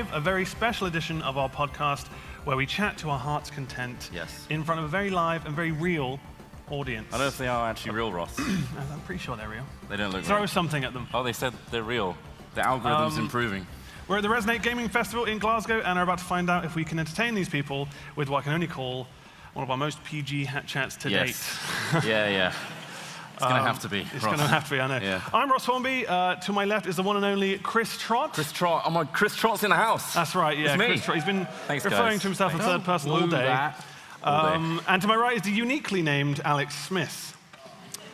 Live, a very special edition of our podcast where we chat to our heart's content in front of a very live and very real audience. I don't know if they are actually real, Ross. I'm pretty sure they're real. They don't look Throw real. something at them. Oh, they said they're real. The algorithm's improving. We're at the Resonate Gaming Festival in Glasgow and are about to find out if we can entertain these people with what I can only call one of our most PG hat chats to date. Yeah. It's going to have to be. It's going to have to be, I know. Yeah. I'm Ross Hornby. To my left is the one and only Chris Trott. Chris Trott. Oh my, Chris Trott's in the house. That's right, yeah. It's me. Chris Trott. He's been Thanks, referring guys. to himself in third person all day. And to my right is the uniquely named Alex Smith.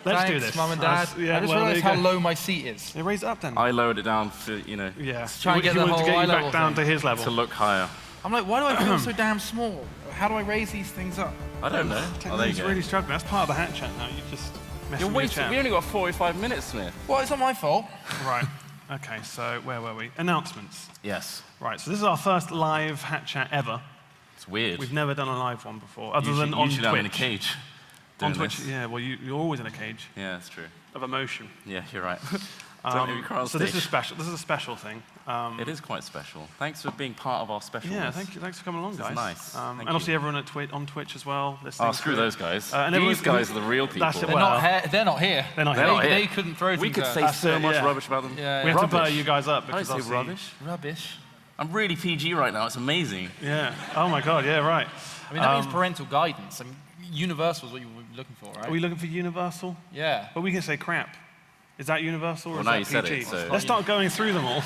Let's do this. Mum and Dad. I just realised how low my seat is. Yeah, raise it up then. I lowered it down for, Yeah. To try and get the whole to get eye you back level down thing. to his level. to look higher. I'm like, why do I feel so damn small? How do I raise these things up? I don't know. Oh, there you He's go. really struggling. That's part of the hat chat now. You just messed You're with your wasting. chat. We only got 45 minutes, Smith. Well, it's not my fault. Right. Okay, so where were we? Announcements. Yes. Right, so this is our first live hat chat ever. It's weird. We've never done a live one before, other usually, than on usually Twitch. I'm in a cage. On doing Twitch, this. yeah. Well, you're always in a cage Yeah, that's true. of emotion. Yeah, you're right. Don't make me cry on So stage. this is special. This is a special thing. It is quite special. Thanks for being part of our special. Yeah, thank you. Thanks for coming along, This guys. is nice. Thank and obviously you. everyone at on Twitch as well. Oh, screw those guys. And These everyone- guys are the real people. That's it. They're Well, not here. They're not here. They're not They're here. not here. They couldn't throw We things could at say us. so it, much yeah. rubbish about them. Yeah, We have to Rubbish. butter you guys up I because don't say obviously- rubbish. Rubbish. I'm really PG right now. It's amazing. Yeah. Oh my God. Yeah. Right. I mean, that means parental guidance. I mean, universal is what you were looking for, right? Are we looking for universal? Yeah. But we can say crap. Is that universal or Well, is now that you said PG? it, so- Let's start going through them all,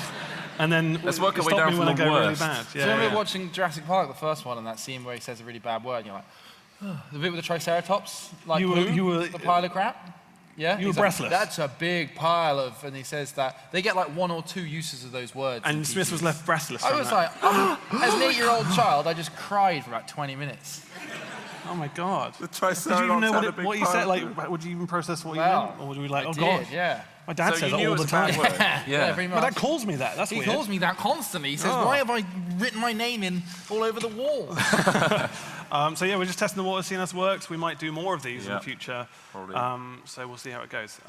and then Let's work our way stop down me from when the I go really worst. bad. So Yeah. I remember yeah. watching Jurassic Park, the first one, and that scene where he says a really bad word, and you're like, the bit with the Triceratops, like You were- the pile of crap. Yeah, you were He's like, breathless. That's a big pile of, and he says that they get like 1 or 2 uses of those words. in And Smith was PGs. left breathless. I from was that. like, as an 8-year-old child, I just cried for about 20 minutes. Oh my God. The Did you even know what you said? Like, would you even process what you Well, meant, or would you be like, I oh did, God? yeah. My dad So says you it knew all it the was a bad time. word. Yeah, pretty My much. dad calls me that. That's He weird. calls me that constantly. He says, Oh. why have I written my name in all over the wall? So yeah, we're just testing the water, seeing how this works. We might do more of these in Yeah. the future. Probably. So we'll see how it goes.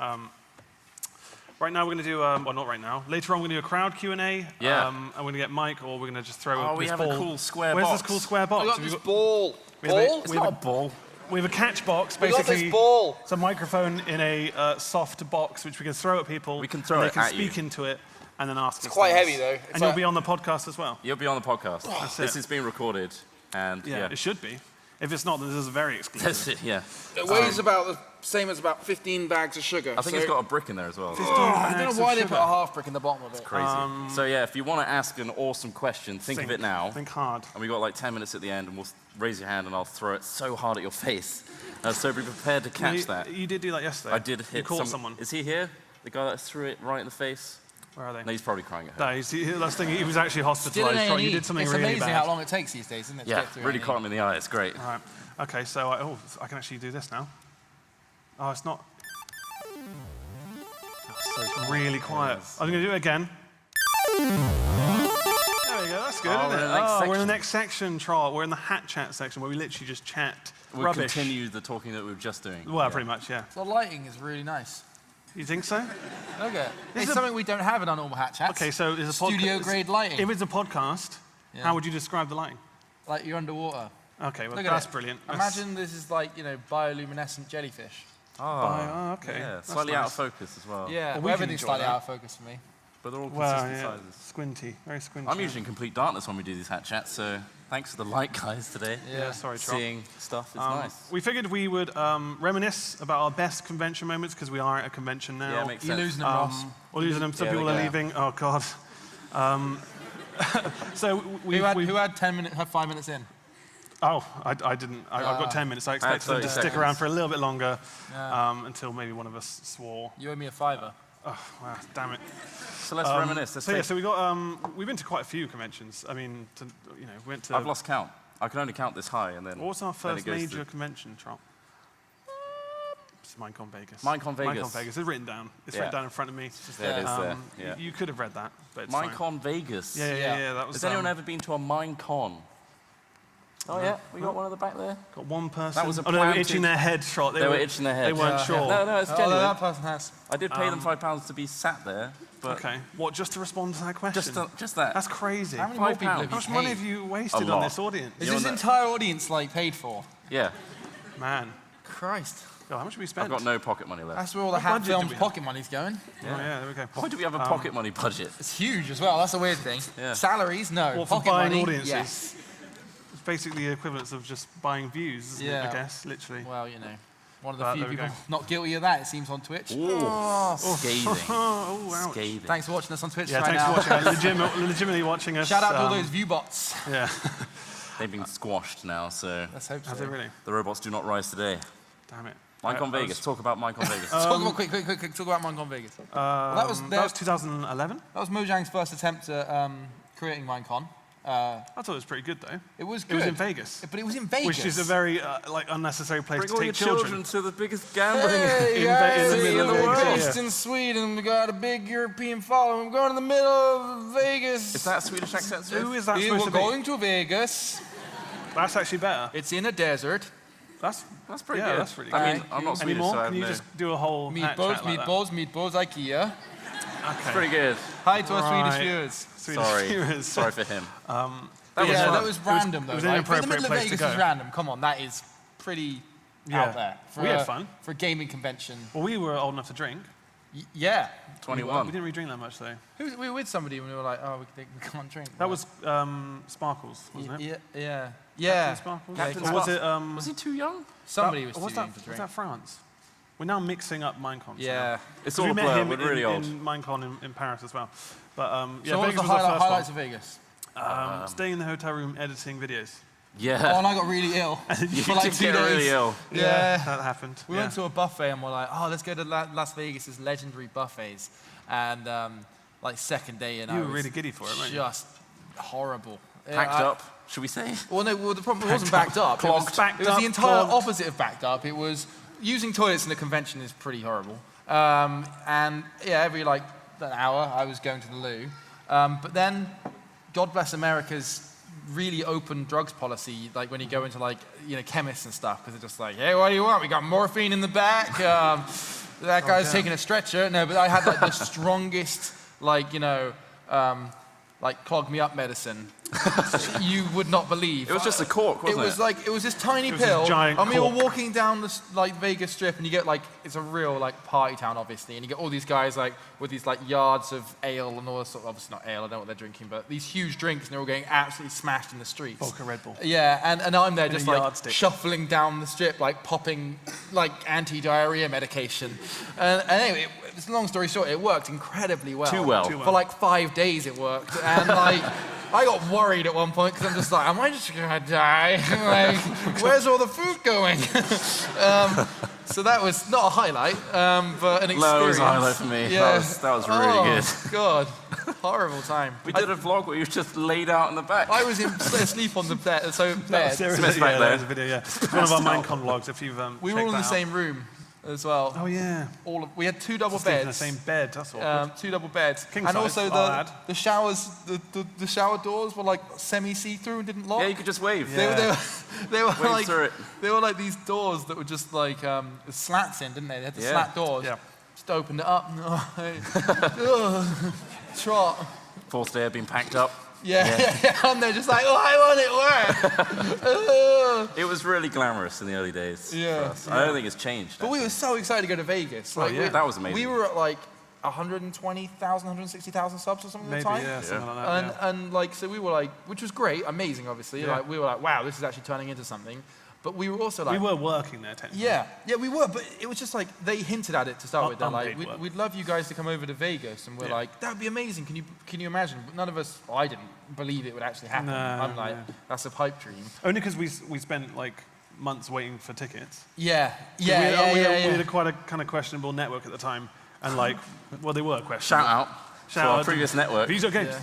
Right now we're going to do, well, not right now. Later on we're going to do a crowd Q&A. Yeah. And we're going to get Mike, or we're going to just throw Oh, we this have ball. a cool square Where's box. this cool square box? I got Have you this ball. we have a- Ball? It's we have not a ball. We have a catch box, We got basically. this ball. It's a microphone in a soft box which we can throw at people. We can throw and it they can at you. speak into it and then ask us quite things. heavy, though. It's And you'll like- be on the podcast as well. You'll be on the podcast. That's This it. is being recorded, and Yeah, it should be. If it's not, then this is very exclusive. That's it. Yeah. It weighs about the same as about 15 bags of sugar. I think it's got a brick in there as well. I don't know why they sugar. put a half brick in the bottom of it. Crazy. So yeah, if you want to ask an awesome question, think of it now. Think hard. And we got like 10 minutes at the end, and we'll raise your hand, and I'll throw it so hard at your face. So be prepared to catch you, that. You did do that yesterday. I did hit You caught someone. Is he here? The guy that threw it right in the face? Where are they? No, he's probably crying at home. No, that's the thing. He was actually Still in hospitalised. A&E. You did something It's really amazing bad. how long it takes these days, isn't it? to Yeah, get through really A&E? caught him in the eye. It's great. All right. Okay, so I can actually do this now. Oh, it's not. So it's really quiet. I'm going to do it again. There we go. That's good, Oh, isn't it? we're in the next We're in the section. next section, Trot. We're in the hat chat section where we literally just chat We'll rubbish. continue the talking that we were just doing. Well, pretty much, yeah. The lighting is really nice. You think so? Look at it. It's a- something we don't have in our normal hat chats. Okay, so is a podcast. Studio grade lighting. If it's a podcast, Yeah. how would you describe the lighting? Like you're underwater. Okay, well, Look at that's it. brilliant. Imagine this is like, bioluminescent jellyfish. Oh, okay. Yeah, That's slightly out of nice. focus as well. Yeah, Well, we well, can everything's enjoy slightly that. out of focus for me. But they're all Well, consistent yeah, sizes. squinty, very squinty. I'm usually in complete darkness when we do these hat chats, so thanks to the light guys today. Yeah, sorry, Trot. Seeing stuff is nice. We figured we would reminisce about our best convention moments because we are at a convention now. Yeah, it makes You're sense. losing them, Ross. We're losing them. Some Yeah, people they are go. leaving. Oh God. So we. Who had 5 minutes in? Oh, I didn't. I've got 10 minutes. I expect them to 30 stick seconds. around for a little bit longer Yeah. until maybe one of us swore. You owe me a $5. Oh, wow, damn it. So let's reminisce. Let's So yeah, take- so we got. We've been to quite a few conventions. I mean, we went to. I've lost count. I can only count this high, and then. What was our then it first goes major to- convention, Trump? It's Minecon Vegas. Minecon Vegas. Minecon Vegas. It's written down. It's Yeah. written down in front of me. It's just There it is there. you- Yeah. You could have read that, but it's fine. Minecon Vegas. Yeah. That was. Has anyone ever been to a Minecon? Oh yeah, we got one at the back there. Got one person. That was a oh, no, they were planted- itching their head shot. They were itching their head. They weren't sure. No, it's Oh, genuine. that person has. I did pay them £5 to be sat there, but Okay. What, just to respond to that question? just that. That's crazy. How many more £5. people have How you much money paid? have you wasted A on lot. this audience? Is You're this not- entire audience like paid for? Yeah, Man. Christ. God, how much have we spent? I've got no pocket money left. That's where all the What Hat budget do Films we have? pocket money's going. Oh, yeah, there we go. Why do we have a pocket money budget? It's huge as well. That's a weird thing. Yeah. Salaries, no. Well, for pocket buying money, audiences. yes. It's basically the equivalence of just buying views, isn't it, Yeah. I guess, literally. Well, you know, one of the But few there we people go. not guilty of that, it seems, on Twitch. Oh, scathing. Oh, ouch. Scathing. Thanks for watching us on Twitch Yeah, right thanks now. for watching. Legitimately watching us. Shout out to all those view bots. Yeah. They've been squashed now, so Let's hope so. Have they really? the robots do not rise today. Damn it. Mike on I Vegas. Talk about Mike on Vegas. Talk about quick. Talk about Minecon Vegas. Well, that was that was 2011. that was Mojang's first attempt at creating Minecon. I thought it was pretty good, though. It was It good. was in Vegas. But it was in Vegas. Which is a very unnecessary place Bring to all take your children. children to the biggest gambling Hey in guys, the middle of we're Vegas. based in Sweden. We got a big European following. We're going to the middle of Vegas. Is that a Swedish accent? Who is that We're supposed to be? going to Vegas. That's actually better. It's in a desert. That's pretty Yeah, good. that's really I good. mean, I'm not Any Swedish, more? so I Can have you no... just do a whole hat Meatballs, chat like that? meatballs, IKEA. It's pretty good. Hi to our Right. Swedish viewers. Swedish Sorry. viewers. Sorry for him. That was fun. that was random, it was though, an right? But in the inappropriate middle of place to Vegas go. is random. Come on, that is pretty Yeah. out there. We had fun. For a gaming convention. Well, we were old enough to drink. Yeah. 21. We didn't really drink that much, though. We were with somebody when we were like, oh, we can't drink. That was Sparkles, wasn't it? Yeah. Captain Sparkles? Captain Or was it... Was he too young? Somebody was or too was young that, to was drink. that France? We're now mixing up Minecon. Yeah. It's 'Cause all we a met blur, him but really in, old. in Minecon in Paris as well. But yeah, So what Vegas was the was the first highlights one. of Vegas? Staying in the hotel room editing videos. Yeah. Oh, and I got really ill you for like did 2 get days. really ill. Yeah. That happened. We went to a buffet and we're like, oh, let's go to Las Vegas' legendary buffets. And like second day in, You I were was really giddy for it, weren't you? just horrible. Packed up, should we say? Well, no, the problem wasn't backed up. It was, Backed it was up, the entire clogged. opposite of backed up. It was using toilets in a convention is pretty horrible. And yeah, every like an hour I was going to the loo. But then, God bless America's really open drugs policy, like when you go into like, you know, chemists and stuff, because they're just like, hey, what do you want? We got morphine in the back. That guy's taking a stretcher. No, but I had like the strongest, like, you know, like clog me up medicine. You would not believe. It was just a cork, wasn't it? It was like, it was this tiny was this pill. giant and we were cork. walking down this like Vegas Strip, and you get like, it's a real like party town, obviously, and you get all these guys like with these like yards of ale and all this sort of, obviously not ale, I don't know what they're drinking, but these huge drinks, and they're all getting absolutely smashed in the streets. Vodka Red Bull. Yeah, and I'm there just a like yardstick. shuffling down the strip, like popping like anti-diarrhea medication. And anyway, it's a long story short, it worked incredibly well. Too well. Too well. For like 5 days it worked, and like I got worried at one point because I'm just like, am I just gonna die? Like, where's all the food going? So that was not a highlight, but an experience. No, it was a highlight for me. Yeah. That was really good. God, horrible time. We did a vlog where you were just laid out in the back. I was asleep on the bed, bed. Seriously, Smith's back yeah, there. that was a video, yeah. It's one of our Minecon vlogs, if you've We were all in the checked that same room as well. out. Oh, yeah. We had 2 double Sleeping in the beds. same bed, that's awkward. 2 double beds. King and size, also I'll add. the showers, the shower doors were like semi see-through and didn't lock. Yeah, you could just wave. Yeah. They were Wave like through it. they were like these doors that were just like with slats in, didn't they? They had the Yeah. slat doors. Yeah. Just opened it up. Trot. Fourth day had been packed up. Yeah. And they're just like, oh, I want it where? It was really glamorous in the early days Yeah. for us. I don't think it's changed. But we were so excited to go to Vegas. Like, yeah. That was amazing. We were at like 120,000, 160,000 subs or something at Maybe, the time. yeah, something like that. And, yeah. and like, so we were like, which was great, amazing, obviously. Yeah. Like, we were like, wow, this is actually turning into something. But we were also like, We were working there, technically. yeah, we were. But it was just like they hinted at it to start with. They're like, Unpaid work. we'd love you guys to come over to Vegas, and we're Yeah. like, that'd be amazing. Can you imagine? But none of us, I didn't believe it would actually happen. No, I'm like, no. that's a pipe dream. Only because we spent like months waiting for tickets. Yeah, We had yeah. quite a kind of questionable network at the time, and like, well, they were questionable. Shout out to Shout our out previous network. Visa Games.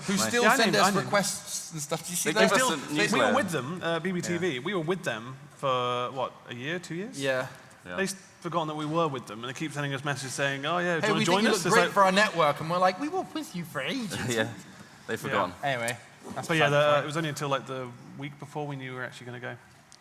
Who still Yeah, I send named- us I named- requests and stuff. Do you see They those? give us Still, a we were newsletter. with them, BBTV. We were with them for what, a year, 2 years? Yeah. Yeah. They've forgotten that we were with them, and they keep sending us messages saying, "Oh yeah, do Hey, you we want to think join you us?" look It's great like- for our network, and we're like, we were with you for ages. Yeah, they've forgotten. Anyway, that's But yeah, beside the it point. was only until like the week before we knew we were actually going to go.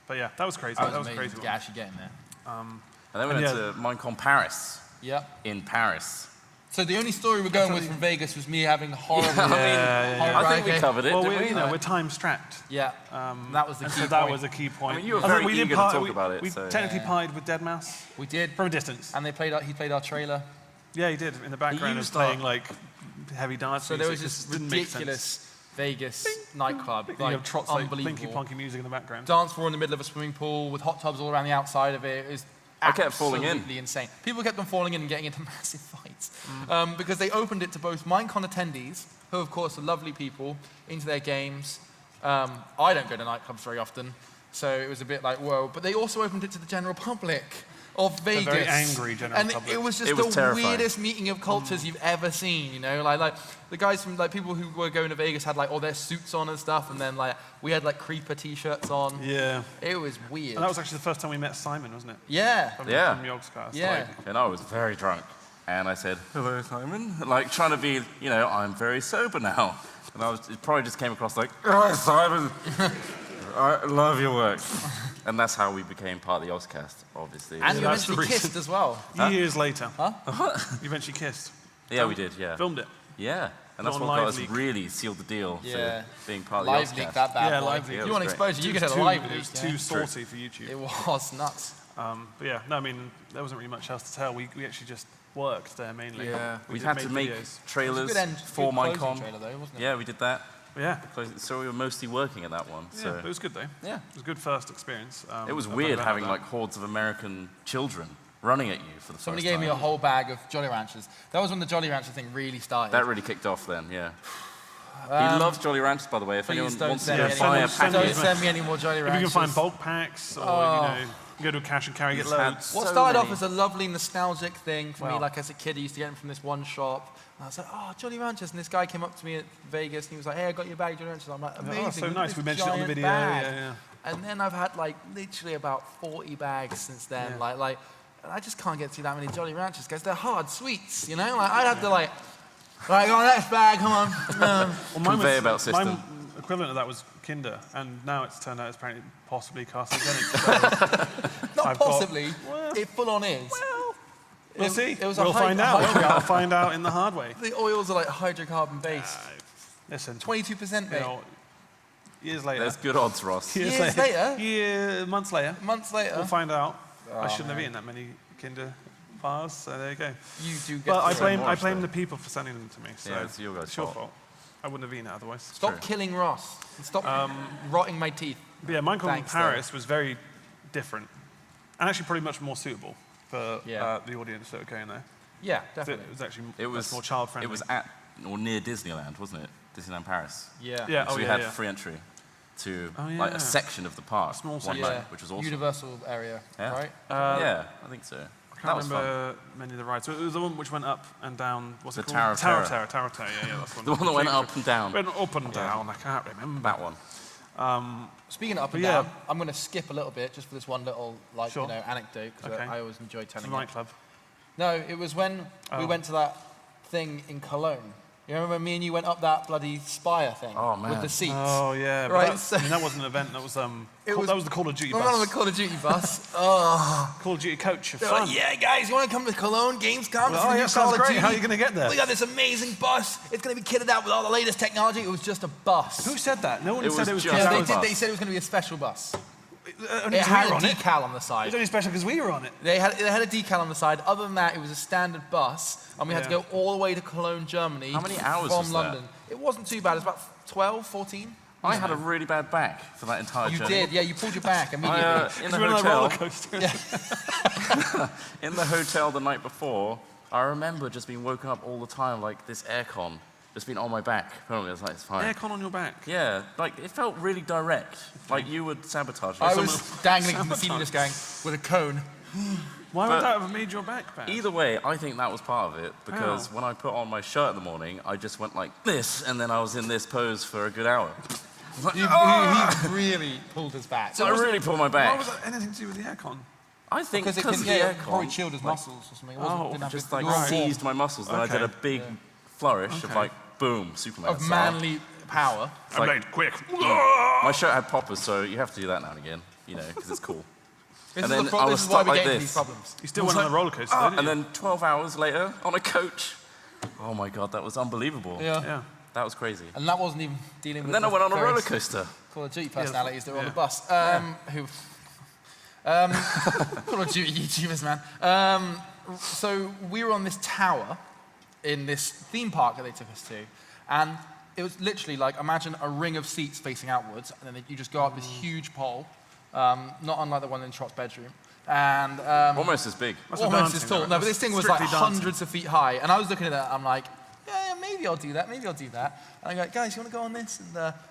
But yeah, that was crazy. That was was a amazing crazy to one. actually get in there. And then we went to Minecon Paris. Yeah. In Paris. So the only story we're going with from Vegas was me having horrible. I think we covered it. Well, didn't we? we're time strapped. Yeah. That was the key So point. that was a key point. I mean, you were I think very we eager to talk about it, We so- technically pied with Deadmau5 We did. from a distance. And he played our trailer. Yeah, he did. In the background, used playing like heavy dance So music. there was It this just didn't make sense. ridiculous Vegas nightclub. You Like, have trots like unbelievable. blinky plonky music in the background. Dance floor in the middle of a swimming pool with hot tubs all around the outside of it. It was I kept falling in. absolutely insane. People kept on falling in and getting into massive fights because they opened it to both Minecon attendees, who of course are lovely people, into their games. I don't go to nightclubs very often, so it was a bit like, whoa. But they also opened it to the general public of Vegas. very angry general and public. it was just It was the terrifying. weirdest meeting of cultures you've ever seen, you know? Like the guys from, like, people who were going to Vegas had, like, all their suits on and stuff, and then, like, we had, like, creeper t-shirts on. Yeah. It was weird. And that was actually the first time we met Simon, wasn't it? Yeah. From Yogscast. Yeah. And I was very drunk. And I said, hello, Simon. Like, trying to be, I'm very sober now. And it probably just came across like, oh, Simon, I love your work. And that's how we became part of the Yogscast, obviously. And you that's the eventually reason. kissed as well. Years later. Huh? You eventually kissed. Yeah, we did, yeah. Filmed it. Yeah. And that's On what got Live us Leak. really sealed the deal Yeah. for being part of the Live Yogscast. leak that bad Yeah, boy. Live Leak. If It you want was exposure, you It get was a too- live It leak. was yeah. too saucy for YouTube. It was nuts. But yeah, no, I mean, there wasn't really much else to tell. We actually just worked there mainly. Yeah. We We did had to make videos. It was trailers a good for closing Minecon. trailer though, wasn't it? Yeah, we did that. Yeah. So we were mostly working at that one. Yeah, So but it was good though. yeah. It was a good first experience. It was I've weird never had having that. like hordes of American children running at you for the Somebody first gave time. me a whole bag of Jolly Ranchers. That was when the Jolly Rancher thing really started. That really kicked off then, yeah. He loves Jolly Ranchers, by the way. If anyone Please don't wants send to me any buy a more. send Don't package, send me any more Jolly If Ranchers. you can find bulk packs, or you go to a cash and carry, get He's had loads. What so started off many. as a lovely nostalgic thing for me, Well. like as a kid, I used to get them from this one shop. And I was like, oh, Jolly Ranchers. And this guy came up to me at Vegas and he was like, hey, I got your bag, Jolly Ranchers. I'm like, amazing. Oh, so look at nice. this We mentioned it on the giant video. bag. Yeah. And then I've had like literally about 40 bags since then. Yeah. Like, and I just can't get through that many Jolly Ranchers because they're hard sweets, you know? Like, I'd have to like, right, go on, next bag, come on. Well, Conveyor belt system. Mine equivalent of that was Kinder, and now it's turned out it's apparently possibly carcinogenic. Not I've got- possibly. well- It full on is. We'll see. It was a We'll high- find out. We'll find out in the hard way. The oils are like hydrocarbon based. Listen, 22% you mate. know, years later. There's good odds, Ross. Years later? Months later, Months later, we'll find out. I Oh, shouldn't have eaten that many Kinder bars, so there you go. you do get But I to blame more, I blame so. the people for sending them to me. So Yeah, it's your guys' it's your fault. fault. I wouldn't have eaten it otherwise. Stop True. killing Ross. And stop rotting my teeth. But yeah, Minecon Thanks, Paris was very different, and actually pretty much more suitable for Yeah. the audience that were going there. Yeah, So definitely. it was actually It was much more child friendly. It was at or near Disneyland, wasn't it? Disneyland Paris. Yeah. Yeah. So Oh, we yeah, had yeah. free entry to Oh, like yeah. a section of the park Small one section. night, which was awesome. Universal area, Yeah. right? Yeah, I think so. I That can't was fun. remember many of the rides. So it was the one which went up and down. What's The it called? Tower of Terror. Tower of Terror. Yeah, that's one. The one that went up and down. Went up and down. I can't remember. That one. Speaking of up and yeah. down, I'm going to skip a little bit just for this one little Sure. anecdote because Okay. I always enjoy It's a telling it. nightclub. No, it was when we Oh. went to that thing in Cologne. You remember me and you went up that bloody spire thing Oh, man. with the seats? Oh yeah. but Right, That, so- I mean, that wasn't an event. That was was- that was the Call of Duty We're on the bus. Call of Duty bus. Oh. Call of Duty coach. Of They're fun. like, yeah, guys, you want to come to Cologne Gamescom? It's Oh, the new yeah, Call sounds of great. Duty. How are you going to get there? We got this amazing bus. It's going to be kitted out with all the latest technology. It was just a bus. Who said that? No one It said was it was just just Yeah, a they bus. did. They said it was going to be a special bus. only It 'cause we had were a on it. decal on the It side. was only special because we were on it. They had a decal on the side. Other than that, it was a standard bus, and we had to Yeah. go all the way to Cologne, Germany. How many hours from was that? London? It wasn't too bad. It was about 12, 14. I had a really bad back for that entire You journey. did, yeah. You pulled your back I, immediately. in the We were on a roller hotel, coaster. in the hotel the night before, I remember just being woken up all the time like this aircon just being on my back. Apparently, I was like, it's fine. Aircon on your back. Yeah, like it felt really direct. Like you would sabotage me. I Someone- was dangling from the ceiling, just going with a cone. Why But- would that have made your back bad? Either way, I think that was part of it because How? when I put on my shirt in the morning, I just went like this, and then I was in this pose for a good hour. He really pulled his back. So I really pulled my Why back. was that anything to do with the aircon? I think Because it because couldn't, of the yeah, probably aircon, chilled his muscles or something. It wasn't, Oh, didn't have just the like warm seized my muscles, and I did Okay. a big flourish of Okay. like boom, Superman of style. power. I'm late, quick. My shirt had poppers, so you have to do that now and again, because it's cool. This And is, then I was this is why stuck we like get into this. these problems. You still went on the roller coaster, didn't you? And then 12 hours later, on a coach. Oh my God, that was unbelievable. Yeah. That was crazy. And that wasn't even dealing with And then I went on a roller various coaster. Call of Duty personalities that were on the Yeah. bus. Call of Duty YouTubers, man. So we were on this tower in this theme park that they took us to, and it was literally like, imagine a ring of seats facing outwards, and then you just go up this huge pole, not unlike the one in Trot's bedroom, and Almost as big. That's for almost dancing, as tall. right? No, but this thing was like Strictly dancing. hundreds of feet high, and I was looking at that, I'm like, yeah, maybe I'll do that, maybe I'll do that. And I go, guys, you want to go on this?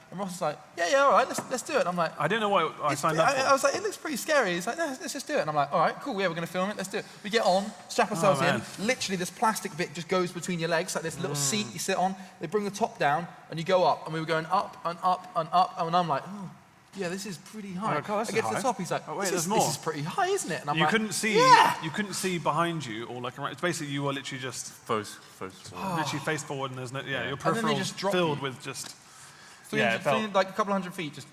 And Ross was like, yeah, all right, let's do it. And I'm like, I didn't know what I signed up for. I was like, it looks pretty scary. He's like, no, let's just do it. And I'm like, all right, cool, yeah, we're going to film it, let's do it. We get on, strap ourselves in. man. Literally, this plastic bit just goes between your legs, like this little seat you sit on. They bring the top down, and you go up. And we were going up and up and up. And I'm like, oh, yeah, this is pretty high. like, oh, that's I get to the high. top, he's like, Oh, wait, this there's more. is pretty high, isn't it? And I'm You like, couldn't see. yeah. You couldn't see behind you or like around. It's basically you were literally just literally face forward, and there's no. Yeah, your then they peripheral just drop filled you. with just. 300, it felt- like a couple hundred feet, just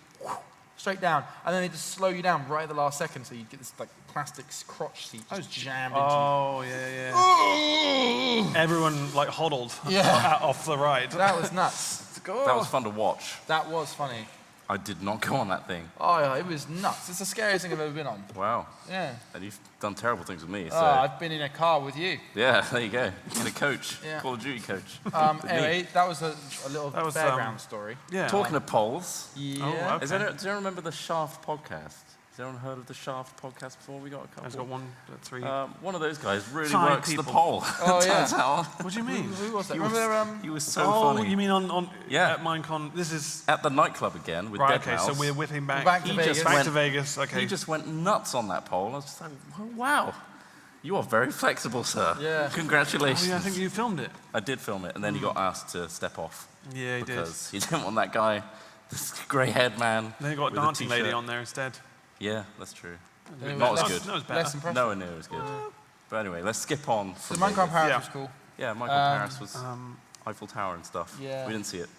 straight down, and then they just slow you down right at the last second, so you get this like plastic crotch seat just jammed into you. Oh yeah. Everyone like huddled Yeah. off the ride. That was nuts. That was fun to watch. That was funny. I did not go on that thing. Oh yeah, it was nuts. It's the scariest thing I've ever been on. Wow. Yeah. And you've done terrible things with me, so. Oh, I've been in a car with you. Yeah, there you go. In a coach. Yeah. Call of Duty coach. With me. Anyway, that was a little That was, fairground story. Yeah. Talking of polls, Yeah. Oh, okay. does anyone remember the Shaft podcast? Has anyone heard of the Shaft podcast before? We got a couple. I've got 1, 3. One of those guys really 5 works people. the poll. Oh, yeah. Turns out. What do you mean? Who was that? He Remember, he was so Oh, funny. you mean on Yeah. at Minecon? This is At the nightclub again with right. Dead Okay, so Mouse. we're with him back. Back to He Vegas. just Back went- to Vegas. Okay. He just went nuts on that poll. I was just like, wow, you are very flexible, sir. Yeah. Congratulations. Oh, yeah, I think you filmed it. I did film it, and then he got asked to step off. Yeah, he did. Because he didn't want that guy, this grey-haired man. Then you got with a dancing lady t-shirt. on there instead. Yeah, that's true. Anyway, Not as less- good. That was better. Less impressive. No one knew it was good. But anyway, let's skip on So from Minecraft Vegas. Paris Yeah. was cool. Yeah, Michael Paris was Eiffel Tower and stuff. Yeah. We didn't see it.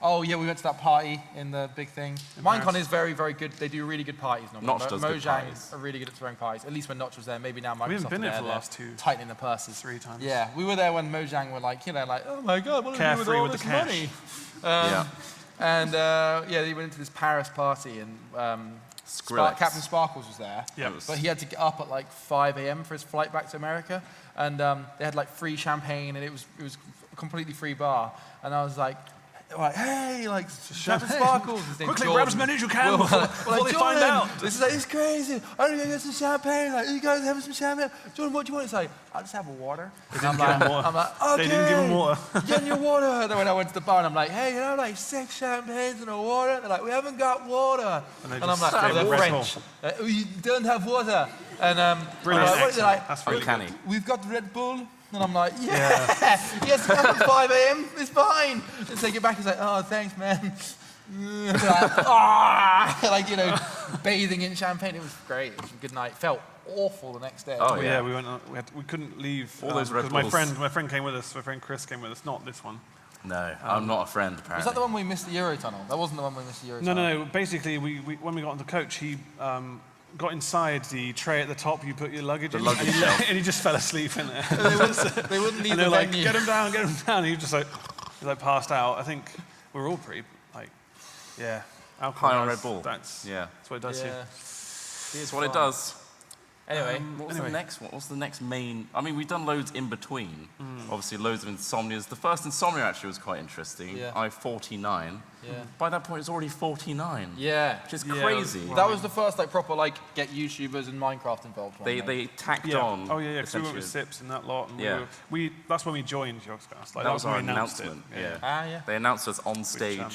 Oh yeah, we went to that party in the big thing. Minecon Paris. is very, very good. They do really good parties normally. Notch does good Mojang parties. are really good at throwing parties. At least when Notch was there. Maybe now Microsoft We haven't been are there for the they're last 2, tightening the purses. 3 times. Yeah, we were there when Mojang were like, like, oh my god, what do we do with Carefree all with the this cash. money? Yeah. And yeah, they went into this Paris party, and Skrillex. Captain Sparkles was there. Yeah. But he had to get up at like 5 a.m. for his flight back to America, and they had like free champagne, and it was a completely free bar. And I was like, hey, like Captain Sparkles. His name's Quickly, Jordan. grab as many as you can before they find out. This is like, it's crazy. I'm gonna go get some champagne. Like, you guys having some champagne? Jordan, what do you want? It's like, I'll just have a water. And I'm like, water. I'm like, okay. They didn't give him water. Get your water. And then when I went to the bar, and I'm like, hey, like 6 champagnes and a water? They're like, we haven't got water. And they And I'm just like, gave oh, him they're Red French. We don't have water. And Brilliant I'm like, what is it accent. like? That's really Uncanny. We've got Red Bull. And I'm like, yeah. Yes, at 5 a.m. It's fine. And so I get back, he's like, oh, thanks, man. Like, you know, bathing in champagne. It was great. It was a good night. Felt awful the next day. Oh, Oh, yeah. yeah, we went. We couldn't leave. All those Red 'cause my Bulls. friend came with us. My friend Chris came with us. Not this one. No, I'm not a friend, apparently. Was that the one where we missed the Eurotunnel? That wasn't the one where we missed the Eurotunnel. No. Basically, we when we got on the coach, he got inside the tray at the top. You put your luggage in, luggage and, shelf. and he just fell asleep in there. They wouldn't leave And the they're like, venue. get him down, get him down. And he was just like, he like passed out. I think we were all pretty like, yeah. Alcohol High on does- Red Bull. That's Yeah. what it does to you. Yeah. It's what it does. Anyway, What was Anyway. the next one? What's the next main? I mean, we've done loads in between. Mm. Obviously, loads of insomnias. The first insomnia actually was quite interesting. Yeah. I-49. Yeah. By that point, it's already 49. yeah. Which is Yeah, crazy. well, That was the first like proper like get YouTubers and Minecraft involved one. They tacked Yeah. on. Oh yeah, because we went with essentially- Sips and that lot. And Yeah. we that's when we joined Yogscast. Like, That was when our we announced announcement. it. Yeah. Ah, yeah. They announced us on stage um,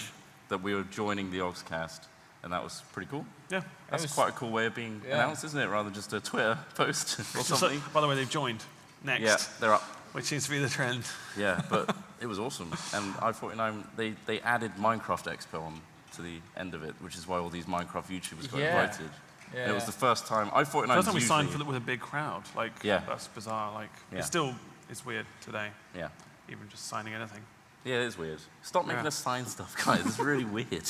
that we were joining the Ogscast, and that was pretty cool. Yeah. That's was- quite a cool way of being Yeah. announced, isn't it? Rather than just a Twitter post or So, something. by the way, they've joined next, Yeah, they're up. which seems to be the trend. Yeah, but it was awesome. And I-49, they added Minecraft Expo on to the end of it, which is why all these Minecraft YouTubers got Yeah. invited. Yeah. And it was the first time, I-49 First time we signed usually- with a big crowd. Like, Yeah. that's bizarre. Like, Yeah. it's still, it's weird today, Yeah. even just signing anything. Yeah, it is weird. Stop making us sign stuff, guys. It's really weird.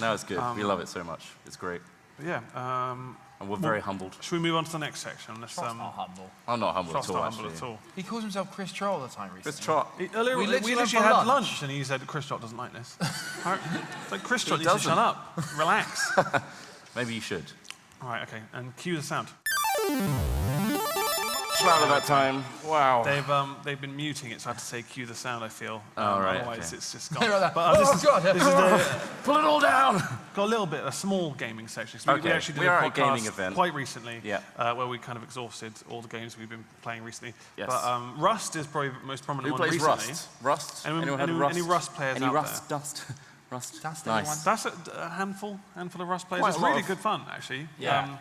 No, it's good. We love it so much. It's great. But yeah. And we're very humbled. Should we move on to the next section? Trot's not humble. I'm not humble Trot's at all, not humble actually. at all. He calls himself Chris Trot all the time recently. Chris Trot. We literally literally went for had lunch. lunch, and he said Chris Trot doesn't like this. It's like Chris Trot needs to doesn't. shut up. Relax. Maybe you should. All right, okay, and cue the sound. Slower that time. Wow. They've been muting it, so I have to say cue the sound. I feel. Oh, right, Otherwise, okay. it's just They're gone. like that. But Oh, God. this is the, Pull it all down. got a little bit a small gaming section. So we Okay, actually did we a are podcast at a gaming event. quite recently, Yeah. where we kind of exhausted all the games we've been playing recently. Yes. But Rust is probably the most prominent Who one plays recently. Rust? Rust? Anyone had any Rust players Any out Rust? Dust? Rust? Dust, Nice. anyone? That's a handful of Rust players. Quite It's a lot really of- good fun, actually. Yeah.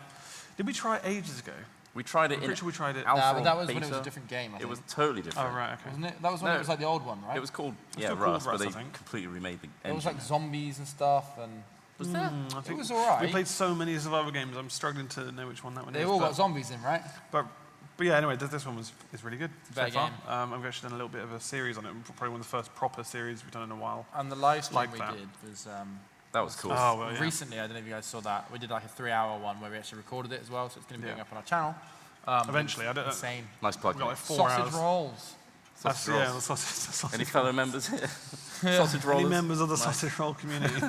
Did we try it ages ago? We tried it I'm in pretty sure we tried it. alpha Nah, but that or was when it was a beta. different game, I It think. was totally different. Oh, right, okay. Wasn't it? That was when No. it was like the old one, right? It was called, still called Rust, but Rust, they I think. completely remade the It was engine. like zombies and stuff, and Was there? I think was all right. We played so many survival games, I'm struggling to know which one that one they is. all but, got zombies in, right? but yeah, anyway, this one is really good so Better far. game. We've actually done a little bit of a series on it, probably one of the first proper series we've done in a while. And the live stream Like we that. did was That was cool. Oh, well, yeah. recently. I don't know if you guys saw that. We did like a 3-hour one where we actually recorded it as well, so it's going to be Yeah. going up on our channel. Eventually, I don't know. Insane. Nice plug. We've got like mate. 4 Sausage hours. rolls. That's, rolls. yeah, the sausage. Any fellow members here? Sausage rollers? Any members of the sausage roll community?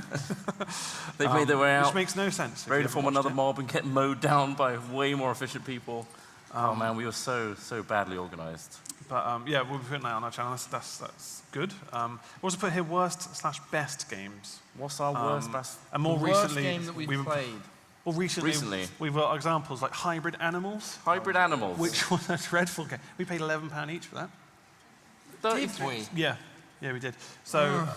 They've made their way Which out, makes no sense. if ready you to form haven't watched another mob and get mowed down by way more efficient people. Oh man, we were so badly organized. it. But yeah, we'll be putting that on our channel. That's good. We also put here worst/best games. What's our worst best? And more The worst recently, game that we've played. Well, recently, Recently. we've got examples like Hybrid Animals, Hybrid animals. which was a dreadful game. We paid £11 each for that. Did we? Yeah, we did. So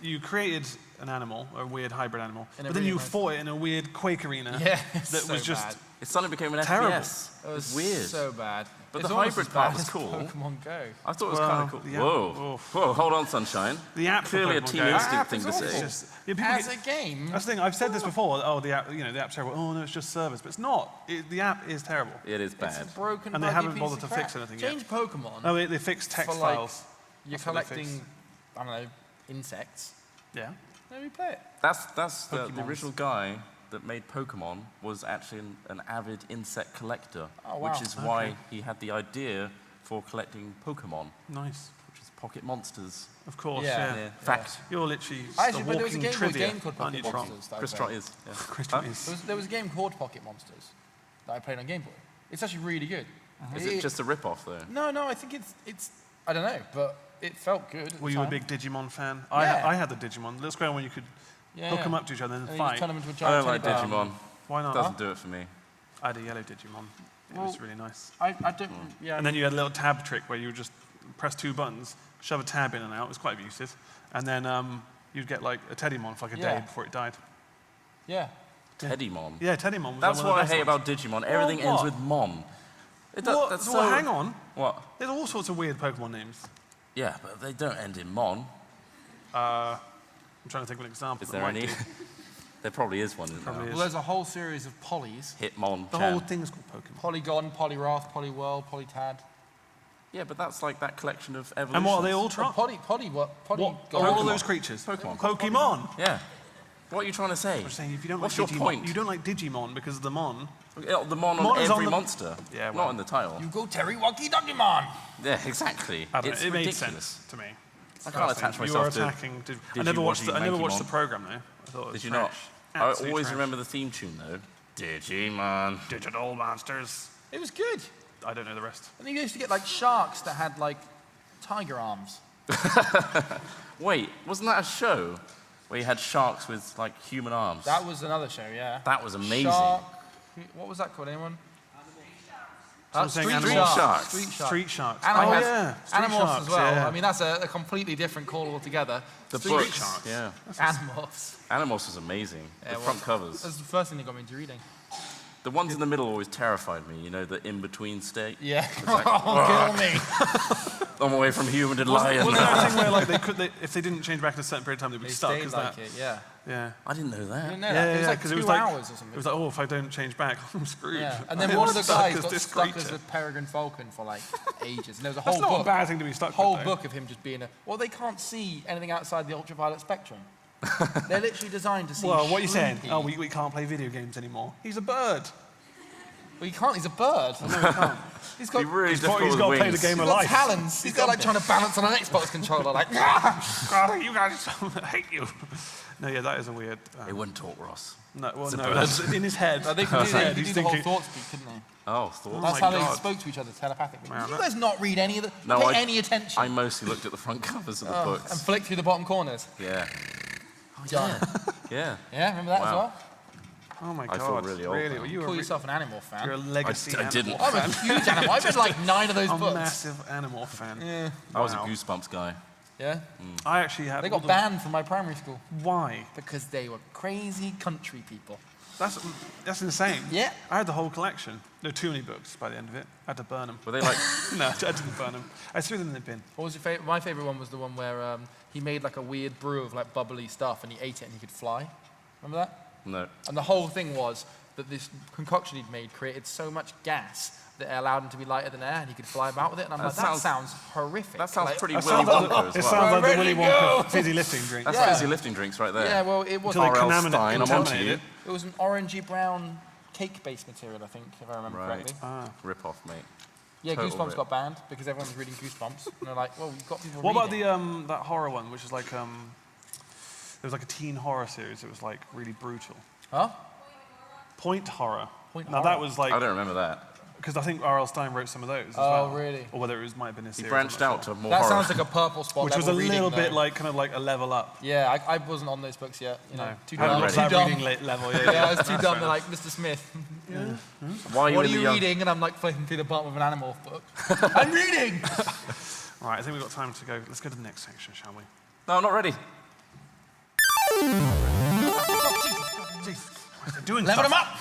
you created an animal, a weird hybrid animal, In a but then really you nice- fought it in a weird Quake arena Yeah, that so was just bad. It suddenly became an Terrible. FPS. It was weird. so bad. But It's the almost hybrid as part bad was as cool. Pokemon Go. I thought it was Well, kind of cool. the app- Whoa. Whoa, hold on, Sunshine. the app. for Clearly a Pokemon Team Go. Instinct app thing is to awful. say. Just, yeah, people As get- a game, that's the thing. I've said this before. Oh, the app, the app's terrible. Oh no, it's just service, but it's not. The app is terrible. It is it's bad. a broken And they buggy haven't piece bothered of to crap. fix anything yet. Change Pokemon. Oh, they fixed text For, like, files. You're That's what they collecting, fixed. I don't know, insects. Yeah. Maybe play it. That's the Pokemons. original guy that made Pokemon was actually an avid insect collector, Oh, wow. which is why he had the idea for collecting Pokemon, Nice. which is pocket monsters. Of course. Yeah. Yeah. Fact. You're literally Actually, a but there was a walking game, trivia, called aren't you, Pocket Tron? Monsters. that I Chris played. Trot is. Yeah. Christian is. There was a game called Pocket Monsters that I played on Game Boy. It's actually really good. Is it just a rip-off though? No, I think it's I don't know, but it felt good. at Were the you a time. big Digimon fan? Yeah. I had the Digimon, little square one you could hook them up to each other and And then you just fight. turn them into a I giant don't like teddy bear. Digimon. Why not? Doesn't do it for me. I had a yellow Digimon. It was really nice. I don't. Yeah. And then you had a little tab trick where you would just press 2 buttons, shove a tab in and out. It was quite abusive. And then you'd get like a Teddymon for like a day Yeah. before it died. yeah. Teddymon. Yeah, Teddymon was That's one of what the I best hate ones. about Digimon. Everything ends what? with Mon. What? That's Well, so. hang on. What? There's all sorts of weird Pokemon names. Yeah, but they don't end in Mon. I'm trying to think of an example. Is that there might any? do. There probably is one. Isn't Probably there? is. Well, there's a whole series of polys. Hitmon. The Chan. whole thing's called Pokemon. Polygon, Poliwrath, Poliwhirl, Polytad. Yeah, but that's like that collection of evolutions. And what are they all Oh, trying? Polygon. All of those creatures? Pokemon. Pokemon. Yeah. What are you trying to say? I'm saying if you don't What's like your Digimon, point? you don't like Digimon because of the Mon. The Mon on Mon is on every the- monster. Yeah, well. Not in the title. You go Terrywacky Digimon. Yeah, exactly. I don't It's know, it made ridiculous. sense to me. I can't attach You were myself to. attacking. I never watched. I never watched the Digimon. program though. I thought it was Did you trash. not? I Absolute always trash. remember the theme tune though. Digimon. Digital monsters. It was good. I don't know the rest. And then you used to get like sharks that had like tiger arms. Wait, wasn't that a show where you had sharks with like human arms? That was another show, yeah. That was amazing. Shark. What was that called? Anyone? So I'm saying Street animal Sharks. Street Sharks. Street Sharks. Animal- Oh yeah. Street Animals Sharks, as well. yeah. I mean, that's a completely different call altogether. The Street books. Sharks. Yeah. Animals. Animals was amazing. Yeah, the well, front covers. That's the first thing that got me into reading. The ones in the middle always terrified me, you know, the in-between state. Yeah. Like, Kill me. I'm away from human to lion. Wasn't there a thing where like if they didn't change back in a certain period of time, they'd be They stuck? stayed Is like that? it, yeah. Yeah. I didn't know that. You didn't know Yeah, that? It was yeah, like 'cause 2 hours or something. It was like, oh, if I don't change back, I'm screwed. Yeah, and then I'm one of the stuck guys as got this stuck creature. as a peregrine falcon for like ages. And there was a That's whole not book, a bad thing to be stuck whole with, though. book of him just being a. Well, they can't see anything outside the ultraviolet spectrum. They're literally designed to see. Well, what are you saying? shrimpy. Oh, we can't play video games anymore. He's a bird. Well, he can't. He's a bird. No, he can't. He's got. Be really He's difficult got with to play the wings. game He's of got life. talons. He's got like trying to balance on an Xbox controller, like. God, you guys, I hate you. No, yeah, that is a weird. They wouldn't talk, Ross. No, well, It's a no, bird. that's in his head. They could do, head, they could he's do the whole thinking. thought speak, couldn't they? Oh, thoughts. That's my how God. they spoke to each other telepathically. Wow, Did you that- guys not read any of the? No, pay any attention? I mostly looked at the front covers of the And books. flick through the bottom corners. Yeah. Done. Yeah. Yeah, remember that as Wow. well? Oh my I God! feel really old now. Well, you Call were yourself an animal fan. you're a legacy. I didn't. animal I'm a fan. huge animal. I've read like 9 of those A books. massive animal fan. Yeah. I was a Wow. Goosebumps guy. Yeah? I actually had. They all got the- banned from my primary school Why? because they were crazy country people. That's insane. Yeah. I had the whole collection. No, too many books by the end of it. I had to burn them. Were they like, No, I didn't burn them. I threw them in the bin. What was your favorite? My favorite one was the one where he made like a weird brew of like bubbly stuff and he ate it and he could fly. Remember that? no. And the whole thing was that this concoction he'd made created so much gas that it allowed him to be lighter than air and he could fly about with it. And I'm That like, that sounds horrific. That sounds Like, pretty That Willy sounds like Wonka as it well. sounds like the Ready Willy to Wonka go. fizzy lifting drink. That's Yeah. fizzy lifting drinks right there. Yeah, well, it was Until they R.L. contaminate- Stein, I'm onto contaminated you. it. It was an orangey brown cake-based material, I think, if I remember Right. correctly. Rip off, mate. Yeah, Total Goosebumps rip. got banned because everyone was reading Goosebumps. And they're like, well, you've got people What about reading. the that horror one, which is like there was like a teen horror series. It was like really brutal. Huh? Point horror. Point now horror. that was like I don't remember that. because I think R.L. Stein wrote some of those as Oh, well. really? Or whether it was might have been a He series. branched I'm not out sure. to more That horror. sounds like a purple spot Which was a level reading, little bit though. like kind of like a level up. Yeah, I wasn't on those books yet. You know, No, too I haven't dumb. got ready. Too that dumb. reading level. Yeah, Yeah, I was too That's dumb. fair They're like, Mr. Smith, Why are you what are in the you young... reading? And I'm like flipping through the bottom of an animal book. I'm reading! enough. Right, I think we've got time to go. Let's go to the next section, shall we? No, I'm not ready. Jesus, what are they doing? Level them up!